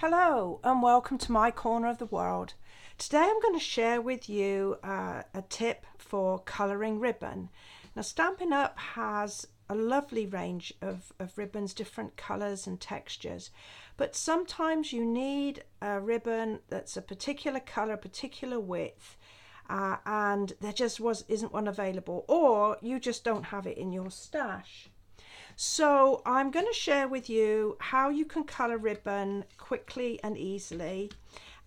Hello and welcome to my corner of the world. Today I'm going to share with you a tip for colouring ribbon. Now Stampin' Up has a lovely range of ribbons, different colours and textures, but sometimes you need a ribbon that's a particular colour, particular width, and there just isn't one available, or you just don't have it in your stash. So I'm going to share with you how you can colour ribbon quickly and easily.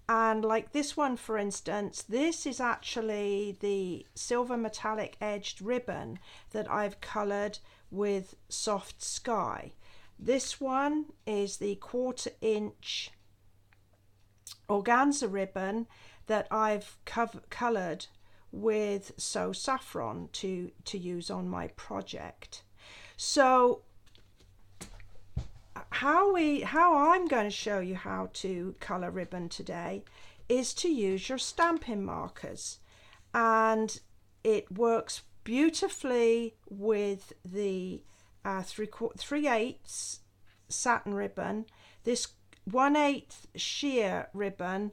And like this one, for instance, this is actually the silver metallic edged ribbon that I've coloured with Soft Sky. This one is the 1/4 inch organza ribbon that I've coloured with So Saffron to use on my project. So how I'm going to show you how to colour ribbon today is to use your Stampin' Markers, and it works beautifully with the 3/8 satin ribbon, this 1/8 sheer ribbon,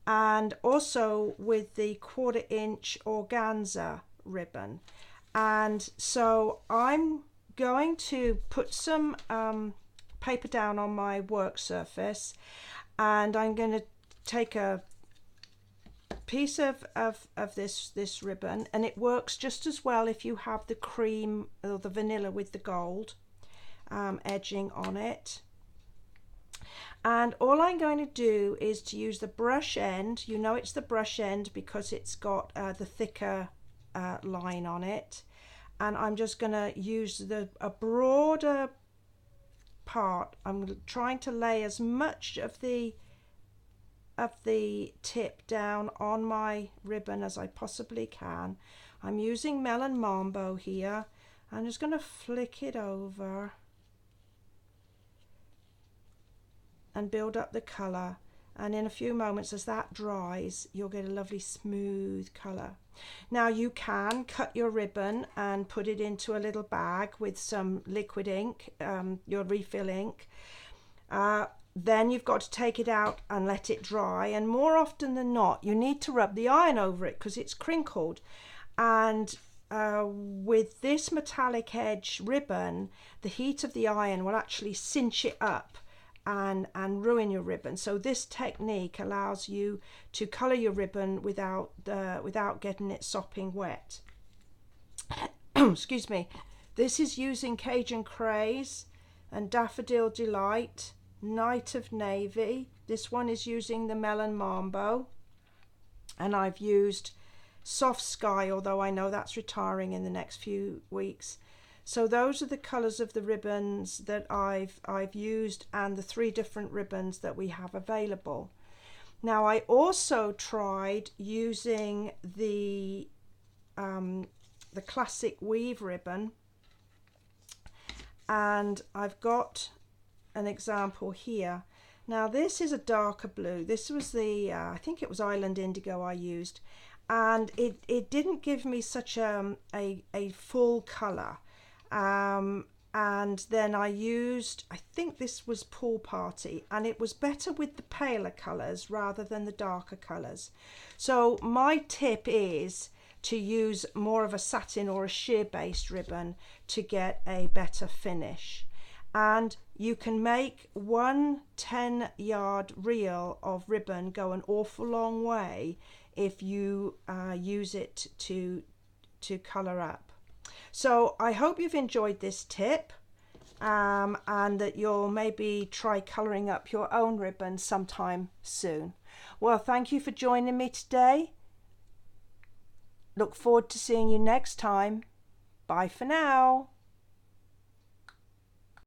and also with the 1/4 inch organza ribbon. And so I'm going to put some paper down on my work surface, and I'm going to take a piece of this ribbon, and it works just as well if you have the cream or the vanilla with the gold edging on it. And all I'm going to do is to use the brush end. You know it's the brush end because it's got the thicker line on it. And I'm just going to use a broader part. I'm trying to lay as much of the tip down on my ribbon as I possibly can. I'm using Melon Mambo here. I'm just going to flick it over and build up the colour, and in a few moments as that dries you'll get a lovely smooth colour. Now you can cut your ribbon and put it into a little bag with some liquid ink, your refill ink. Then you've got to take it out and let it dry, and more often than not you need to rub the iron over it because it's crinkled. And with this metallic edge ribbon, the heat of the iron will actually cinch it up and ruin your ribbon. So this technique allows you to colour your ribbon without getting it sopping wet. Excuse me. This is using Cajun Craze and Daffodil Delight, Night of Navy. This one is using the Melon Mambo, and I've used Soft Sky, although I know that's retiring in the next few weeks. So those are the colours of the ribbons that I've used, and the 3 different ribbons that we have available. Now I also tried using the classic weave ribbon, and I've got an example here. Now this is a darker blue. This was the I think it was Island Indigo I used, and it didn't give me such a full colour. And then I used, I think this was Pool Party, and it was better with the paler colours rather than the darker colours. So my tip is to use more of a satin or a sheer based ribbon to get a better finish. And you can make 1 10-yard reel of ribbon go an awful long way if you use it to colour up. So I hope you've enjoyed this tip, and that you'll maybe try colouring up your own ribbon sometime soon. Well, thank you for joining me today. Look forward to seeing you next time. Bye for now.